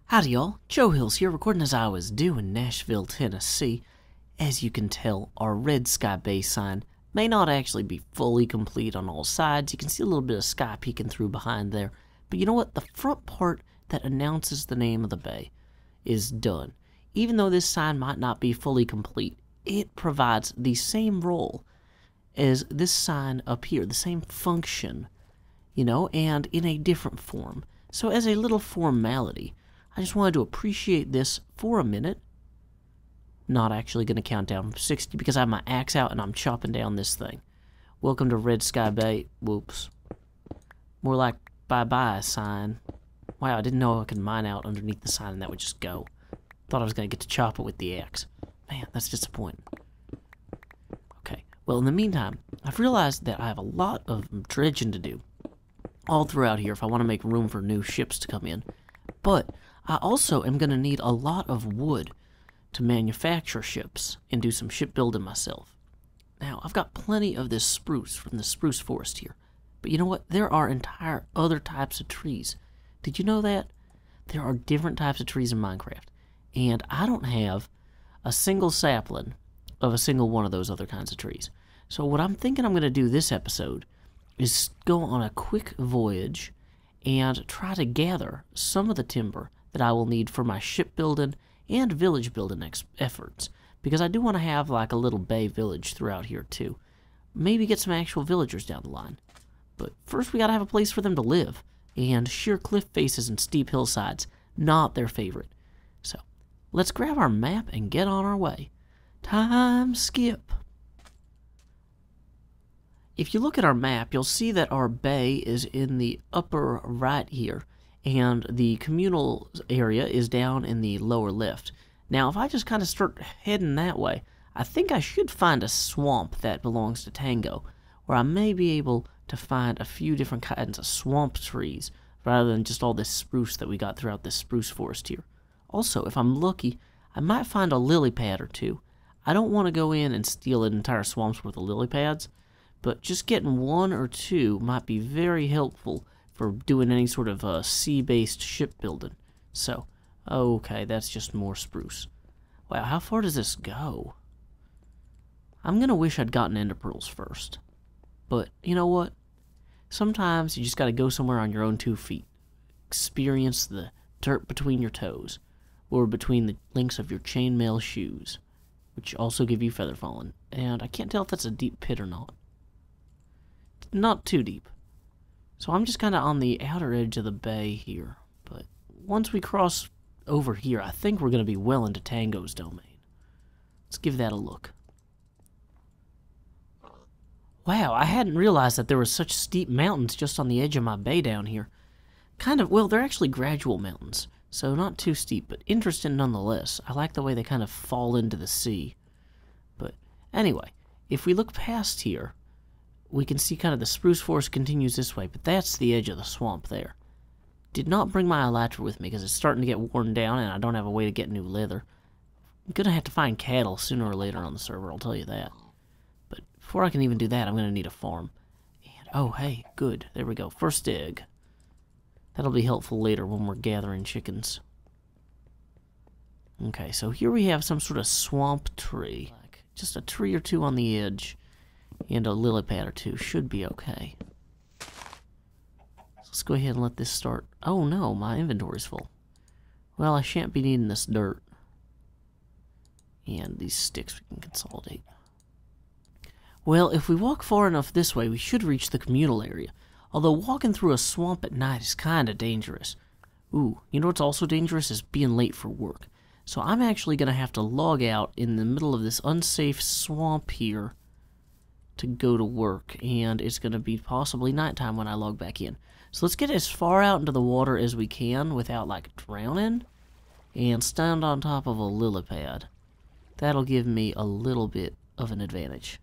Howdy y'all, Joe Hills here, recording as I was due in Nashville, Tennessee. As you can tell, our red sky bay sign may not actually be fully complete on all sides. You can see a little bit of sky peeking through behind there. But you know what? The front part that announces the name of the bay is done. Even though this sign might not be fully complete, it provides the same role as this sign up here, the same function, you know, and in a different form. So as a little formality, I just wanted to appreciate this for a minute. Not actually going to count down from 60 because I have my axe out and I'm chopping down this thing. Welcome to Red Sky Bay. Whoops. More like bye-bye sign. Wow, I didn't know I could mine out underneath the sign and that would just go. Thought I was going to get to chop it with the axe. Man, that's disappointing. Okay, well in the meantime, I've realized that I have a lot of dredging to do all throughout here if I want to make room for new ships to come in. But I also am going to need a lot of wood to manufacture ships and do some shipbuilding myself. Now, I've got plenty of this spruce from the spruce forest here. But you know what? There are entire other types of trees. Did you know that? There are different types of trees in Minecraft. And I don't have a single sapling of a single one of those other kinds of trees. So what I'm thinking I'm going to do this episode is go on a quick voyage and try to gather some of the timber that I will need for my shipbuilding and village building efforts. Because I do want to have like a little bay village throughout here too. Maybe get some actual villagers down the line. But first we gotta have a place for them to live. And sheer cliff faces and steep hillsides, not their favorite. So, let's grab our map and get on our way. Time skip. If you look at our map, you'll see that our bay is in the upper right here, and the communal area is down in the lower left. Now, if I just kind of start heading that way, I think I should find a swamp that belongs to Tango, where I may be able to find a few different kinds of swamp trees, rather than just all this spruce that we got throughout this spruce forest here. Also, if I'm lucky, I might find a lily pad or two. I don't want to go in and steal an entire swamp's worth of lily pads, but just getting one or two might be very helpful for doing any sort of sea-based shipbuilding. So, okay, that's just more spruce. Wow, how far does this go? I'm gonna wish I'd gotten ender pearls first. But, you know what? Sometimes you just gotta go somewhere on your own 2 feet. Experience the dirt between your toes, or between the links of your chainmail shoes, which also give you feather falling. And I can't tell if that's a deep pit or not. Not too deep. So I'm just kind of on the outer edge of the bay here. But once we cross over here, I think we're going to be well into Tango's domain. Let's give that a look. Wow, I hadn't realized that there were such steep mountains just on the edge of my bay down here. Kind of, well, they're actually gradual mountains. So not too steep, but interesting nonetheless. I like the way they kind of fall into the sea. But anyway, if we look past here, we can see kind of the spruce forest continues this way, but that's the edge of the swamp there. Did not bring my elytra with me because it's starting to get worn down and I don't have a way to get new leather. I'm going to have to find cattle sooner or later on the server, I'll tell you that. But before I can even do that, I'm going to need a farm. And, oh, hey, good. There we go. First egg. That'll be helpful later when we're gathering chickens. Okay, so here we have some sort of swamp tree. Like just a tree or two on the edge. And a lily pad or two should be okay. Let's go ahead and let this start. Oh no, my inventory's full. Well, I shan't be needing this dirt. And these sticks we can consolidate. Well, if we walk far enough this way, we should reach the communal area. Although walking through a swamp at night is kinda dangerous. Ooh, you know what's also dangerous is being late for work. So I'm actually gonna have to log out in the middle of this unsafe swamp here to go to work, and it's going to be possibly nighttime when I log back in. So let's get as far out into the water as we can without like drowning, and stand on top of a lily pad. That'll give me a little bit of an advantage.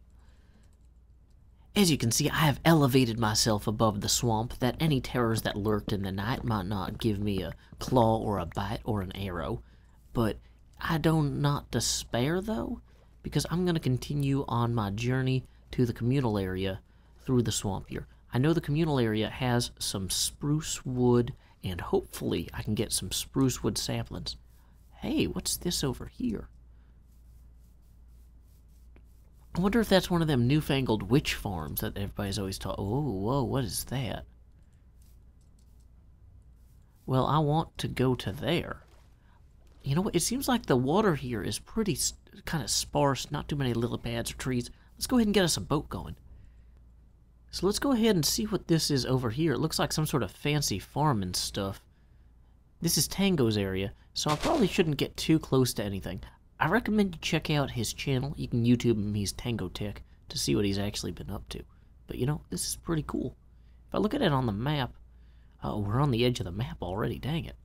As you can see, I have elevated myself above the swamp that any terrors that lurked in the night might not give me a claw or a bite or an arrow. But I do not despair though, because I'm going to continue on my journey to the communal area through the swamp here. I know the communal area has some spruce wood and hopefully I can get some spruce wood saplings. Hey, what's this over here? I wonder if that's one of them newfangled witch farms that everybody's always taught. Oh, whoa, what is that? Well, I want to go to there. You know what? It seems like the water here is pretty kind of sparse, not too many lily pads or trees. Let's go ahead and get us a boat going. So let's go ahead and see what this is over here. It looks like some sort of fancy farm and stuff. This is Tango's area, so I probably shouldn't get too close to anything. I recommend you check out his channel. You can YouTube him, he's Tango Tech, to see what he's actually been up to. But you know, this is pretty cool. If I look at it on the map, oh, we're on the edge of the map already, dang it.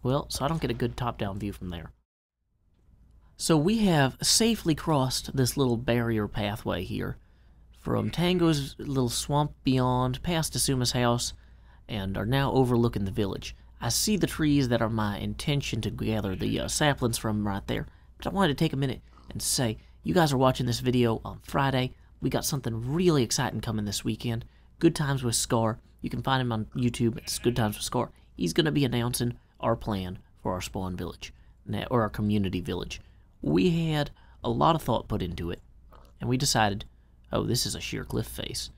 Well, so I don't get a good top-down view from there. So we have safely crossed this little barrier pathway here from Tango's little swamp beyond, past Asuma's house, and are now overlooking the village. I see the trees that are my intention to gather the saplings from right there. But I wanted to take a minute and say, you guys are watching this video on Friday. We got something really exciting coming this weekend. Good Times with Scar. You can find him on YouTube. It's Good Times with Scar. He's going to be announcing our plan for our spawn village, or our community village. We had a lot of thought put into it, and we decided, oh, this is a sheer cliff face.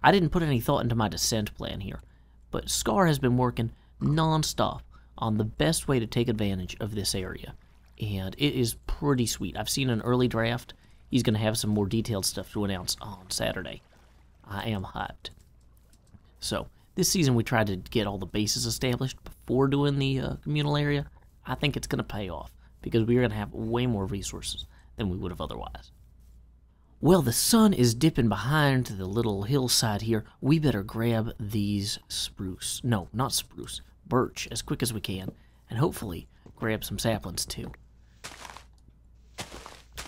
I didn't put any thought into my descent plan here, but Scar has been working non-stop on the best way to take advantage of this area. And it is pretty sweet. I've seen an early draft. He's going to have some more detailed stuff to announce on Saturday. I am hyped. So, this season we tried to get all the bases established before doing the communal area. I think it's going to pay off, because we're going to have way more resources than we would have otherwise. Well, the sun is dipping behind the little hillside here. We better grab these spruce. No, not spruce. Birch as quick as we can. And hopefully grab some saplings too.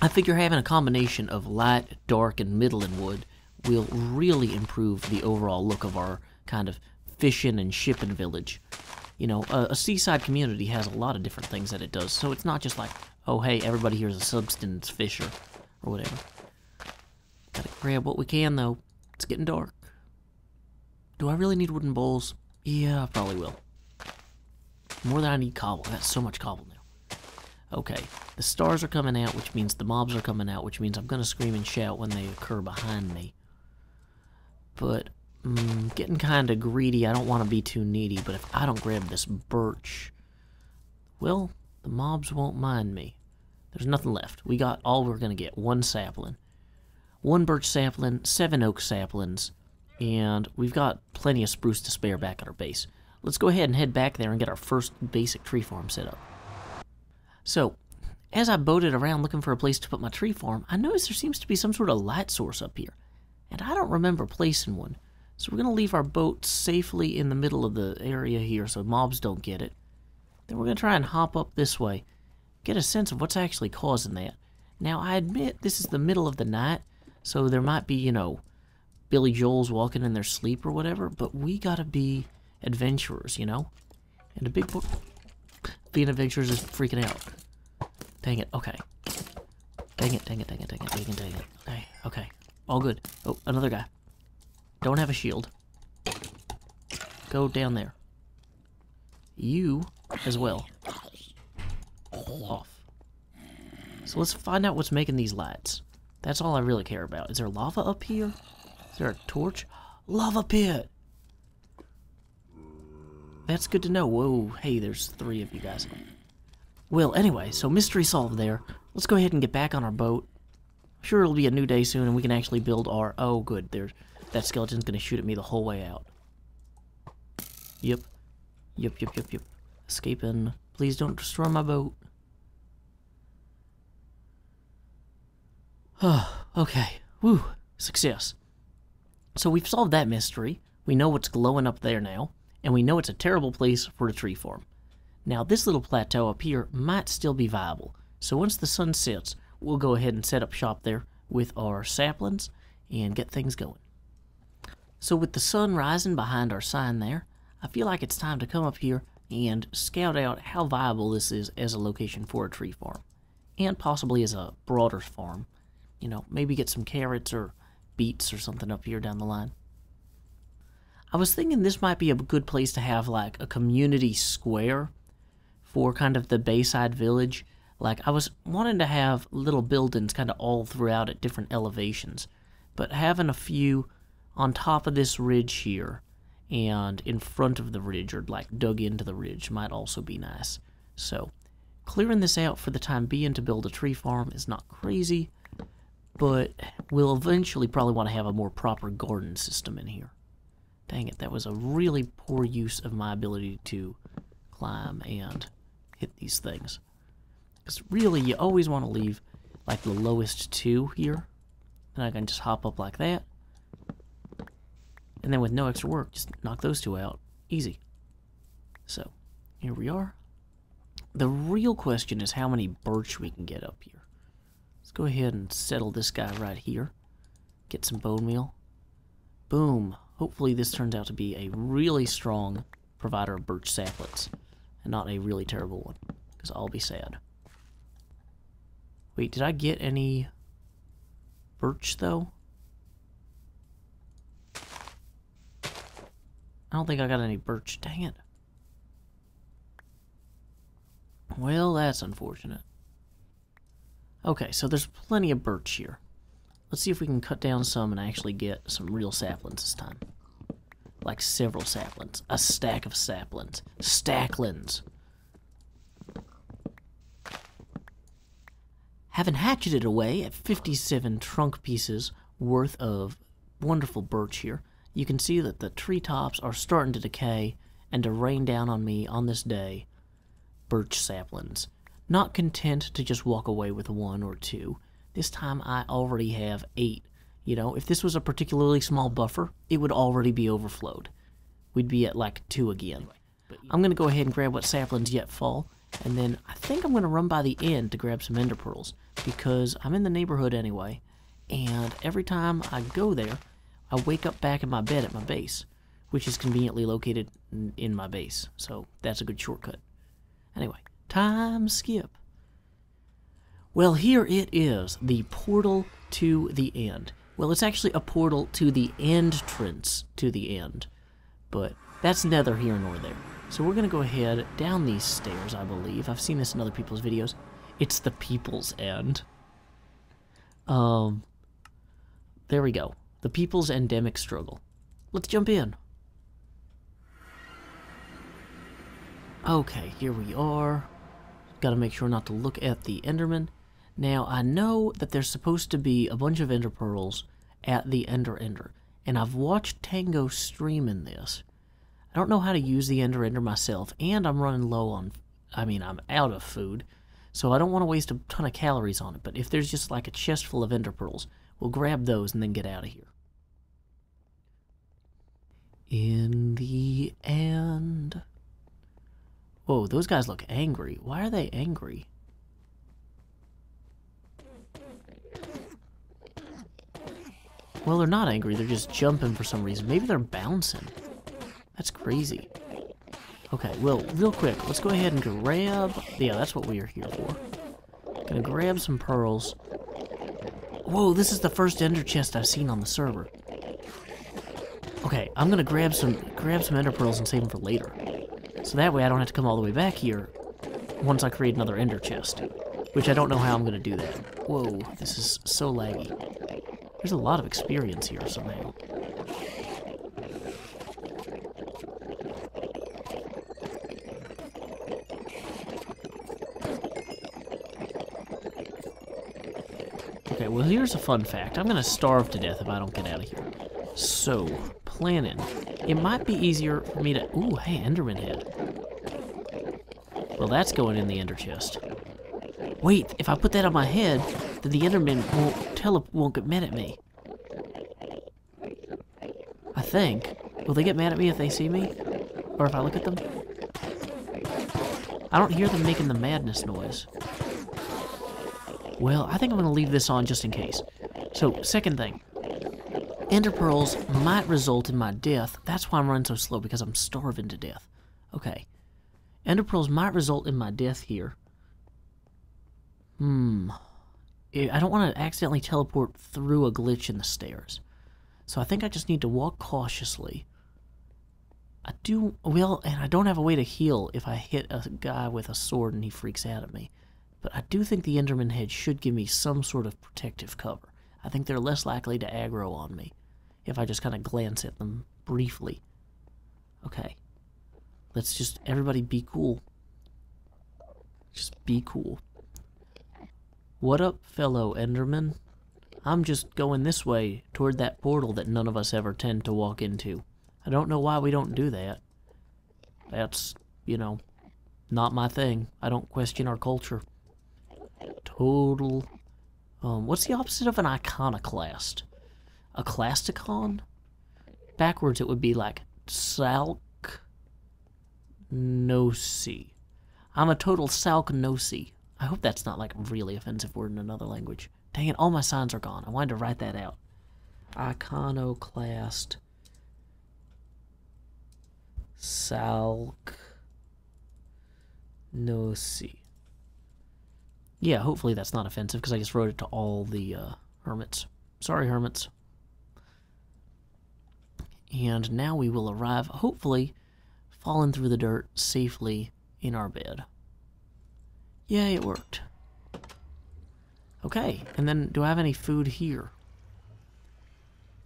I figure having a combination of light, dark, and middling wood will really improve the overall look of our kind of fishing and shipping village. You know, a seaside community has a lot of different things that it does, so it's not just like, oh hey, everybody here is a subsistence fisher, or whatever. Gotta grab what we can, though. It's getting dark. Do I really need wooden bowls? Yeah, I probably will. More than I need cobble. I got so much cobble now. Okay, the stars are coming out, which means the mobs are coming out, which means I'm gonna scream and shout when they occur behind me. But, getting kinda greedy. I don't want to be too needy, but if I don't grab this birch, well, the mobs won't mind me. There's nothing left. We got all we're gonna get. One sapling. One birch sapling, 7 oak saplings, and we've got plenty of spruce to spare back at our base. Let's go ahead and head back there and get our first basic tree farm set up. So, as I boated around looking for a place to put my tree farm, I noticed there seems to be some sort of light source up here, and I don't remember placing one. So we're going to leave our boat safely in the middle of the area here so mobs don't get it. Then we're going to try and hop up this way, get a sense of what's actually causing that. Now, I admit this is the middle of the night, so there might be, you know, Billy Joels walking in their sleep or whatever, but we gotta be adventurers, you know? And a big book being adventurers is freaking out. Dang it, okay. Dang it. Hey, okay, all good. Oh, another guy. Don't have a shield. Go down there. You as well. Off. So let's find out what's making these lights. That's all I really care about. Is there lava up here? Is there a torch? Lava pit! That's good to know. Whoa, hey, there's 3 of you guys. Well, anyway, so mystery solved there. Let's go ahead and get back on our boat. I'm sure it'll be a new day soon and we can actually build our... Oh, good. That skeleton's gonna shoot at me the whole way out. Yep. Escaping. Please don't destroy my boat. Okay. Woo. Success. So we've solved that mystery. We know what's glowing up there now. And we know it's a terrible place for a tree farm. Now, this little plateau up here might still be viable. So once the sun sets, we'll go ahead and set up shop there with our saplings and get things going. So with the sun rising behind our sign there, I feel like it's time to come up here and scout out how viable this is as a location for a tree farm. And possibly as a broader farm. You know, maybe get some carrots or beets or something up here down the line. I was thinking this might be a good place to have like a community square for kind of the Bayside Village. Like, I was wanting to have little buildings kind of all throughout at different elevations, but having a few on top of this ridge here and in front of the ridge, or like dug into the ridge, might also be nice. So clearing this out for the time being to build a tree farm is not crazy, but we'll eventually probably want to have a more proper garden system in here. Dang it, that was a really poor use of my ability to climb and hit these things. Because really, you always want to leave like the lowest two here. And I can just hop up like that. And then with no extra work, just knock those two out. Easy. So, here we are. The real question is how many birch we can get up here. Let's go ahead and settle this guy right here. Get some bone meal. Boom. Hopefully this turns out to be a really strong provider of birch saplings. And not a really terrible one. Because I'll be sad. Wait, did I get any birch, though? I don't think I got any birch. Dang it. Well, that's unfortunate. Okay, so there's plenty of birch here. Let's see if we can cut down some and actually get some real saplings this time. Like several saplings. A stack of saplings. Stacklings. Having hatcheted away at 57 trunk pieces worth of wonderful birch here, you can see that the treetops are starting to decay and to rain down on me on this day birch saplings. Not content to just walk away with one or two. This time I already have 8. You know, if this was a particularly small buffer, it would already be overflowed. We'd be at like 2 again. I'm going to go ahead and grab what saplings yet fall, and then I think I'm going to run by the end to grab some ender pearls, because I'm in the neighborhood anyway, and every time I go there, I wake up back in my bed at my base, which is conveniently located in my base, so that's a good shortcut. Anyway, time skip. Well, here it is, the portal to the end. Well, it's actually a portal to the entrance to the end, but that's neither here nor there. So we're going to go ahead down these stairs, I believe. I've seen this in other people's videos. It's the people's end. There we go. The people's endemic struggle. Let's jump in. Okay, here we are. Gotta make sure not to look at the Enderman. Now, I know that there's supposed to be a bunch of ender pearls at the Ender, and I've watched Tango stream in this. I don't know how to use the Ender myself, and I'm running low on, I'm out of food, so I don't want to waste a ton of calories on it, but if there's just like a chest full of ender pearls, we'll grab those and then get out of here. In the end... Whoa, those guys look angry. Why are they angry? Well, they're not angry, they're just jumping for some reason. Maybe they're bouncing. That's crazy. Okay, well, real quick, let's go ahead and grab... Yeah, that's what we are here for. Gonna grab some pearls. Whoa, this is the first ender chest I've seen on the server. Okay, I'm gonna grab some ender pearls and save them for later. So that way I don't have to come all the way back here once I create another ender chest. Which I don't know how I'm gonna do that. Whoa, this is so laggy. There's a lot of experience here somehow. Okay, well here's a fun fact. I'm gonna starve to death if I don't get out of here. So, planning. It might be easier for me to... Ooh, hey, Enderman head. Well, that's going in the ender chest. Wait, if I put that on my head, then the Enderman won't get mad at me. I think. Will they get mad at me if they see me? Or if I look at them? I don't hear them making the madness noise. Well, I think I'm going to leave this on just in case. So, second thing. Ender pearls might result in my death. That's why I'm running so slow, because I'm starving to death. Okay. Ender pearls might result in my death here. I don't want to accidentally teleport through a glitch in the stairs. So I think I just need to walk cautiously I do, well, and I don't have a way to heal if I hit a guy with a sword and he freaks out at me. But I do think the Enderman head should give me some sort of protective cover. I think they're less likely to aggro on me if I just kind of glance at them briefly. Okay. Let's just, everybody be cool. Just be cool. What up, fellow Enderman? I'm just going this way toward that portal that none of us ever tend to walk into. I don't know why we don't do that. That's, you know, not my thing. I don't question our culture. Total... what's the opposite of an iconoclast? A clasticon? Backwards it would be like salknosi. I'm a total salknosi. I hope that's not like a really offensive word in another language. Dang it, all my signs are gone. I wanted to write that out. Iconoclast. Salknosi. Yeah, hopefully that's not offensive because I just wrote it to all the hermits. Sorry, hermits. And now we will arrive, hopefully, falling through the dirt safely in our bed. Yay, it worked. Okay, and then do I have any food here?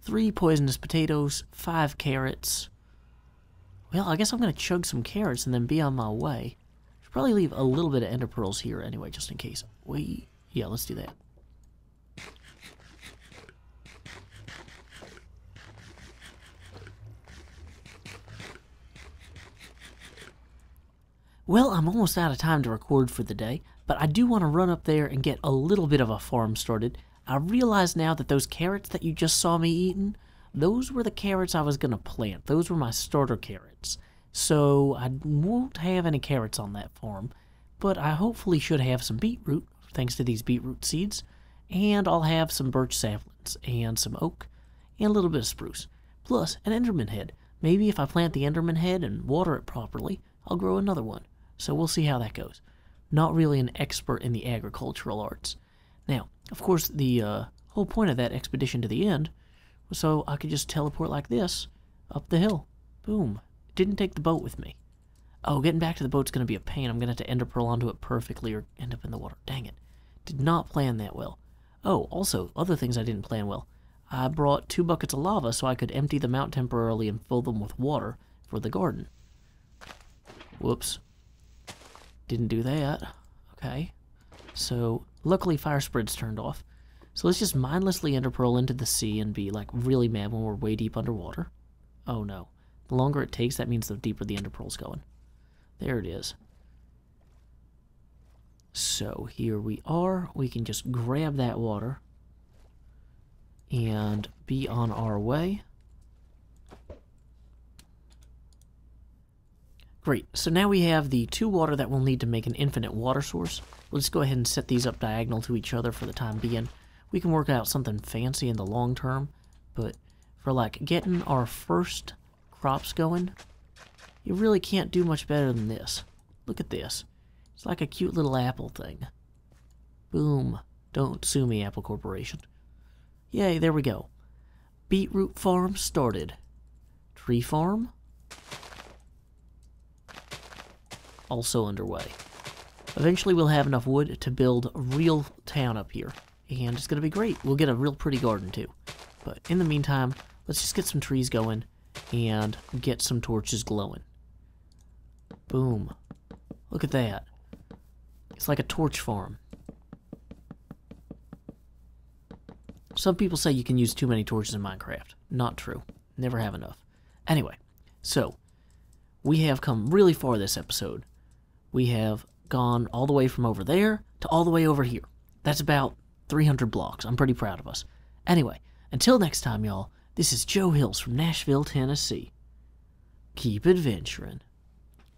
3 poisonous potatoes, 5 carrots. Well, I guess I'm going to chug some carrots and then be on my way. Should probably leave a little bit of ender pearls here anyway, just in case. Wait, yeah, let's do that. Well, I'm almost out of time to record for the day, but I do want to run up there and get a little bit of a farm started. I realize now that those carrots that you just saw me eating, those were the carrots I was going to plant. Those were my starter carrots. So I won't have any carrots on that farm, but I hopefully should have some beetroot, thanks to these beetroot seeds, and I'll have some birch saplings, and some oak, and a little bit of spruce, plus an Enderman head. Maybe if I plant the Enderman head and water it properly, I'll grow another one. So we'll see how that goes. Not really an expert in the agricultural arts. Now, of course, the whole point of that expedition to the end was so I could just teleport like this up the hill. Boom. Didn't take the boat with me. Oh, getting back to the boat's going to be a pain. I'm going to have to ender pearl onto it perfectly or end up in the water. Dang it. Did not plan that well. Oh, also, other things I didn't plan well. I brought 2 buckets of lava so I could empty them out temporarily and fill them with water for the garden. Whoops. Didn't do that. Okay. So, luckily fire spread's turned off. So let's just mindlessly ender pearl into the sea and be, like, really mad when we're way deep underwater. Oh, no. The longer it takes, that means the deeper the ender pearl's going. There it is. So, here we are. We can just grab that water and be on our way. Great, so now we have the 2 water that we'll need to make an infinite water source. We'll just go ahead and set these up diagonal to each other for the time being. We can work out something fancy in the long term, but for like getting our first crops going, you really can't do much better than this. Look at this. It's like a cute little apple thing. Boom. Don't sue me, Apple Corporation. Yay, there we go. Beetroot farm started. Tree farm also underway. Eventually we'll have enough wood to build a real town up here, and it's going to be great. We'll get a real pretty garden too. But in the meantime, let's just get some trees going and get some torches glowing. Boom. Look at that. It's like a torch farm. Some people say you can use too many torches in Minecraft. Not true. Never have enough. Anyway, so we have come really far this episode. We have gone all the way from over there to all the way over here. That's about 300 blocks. I'm pretty proud of us. Anyway, until next time, y'all, this is Joe Hills from Nashville, Tennessee. Keep adventuring.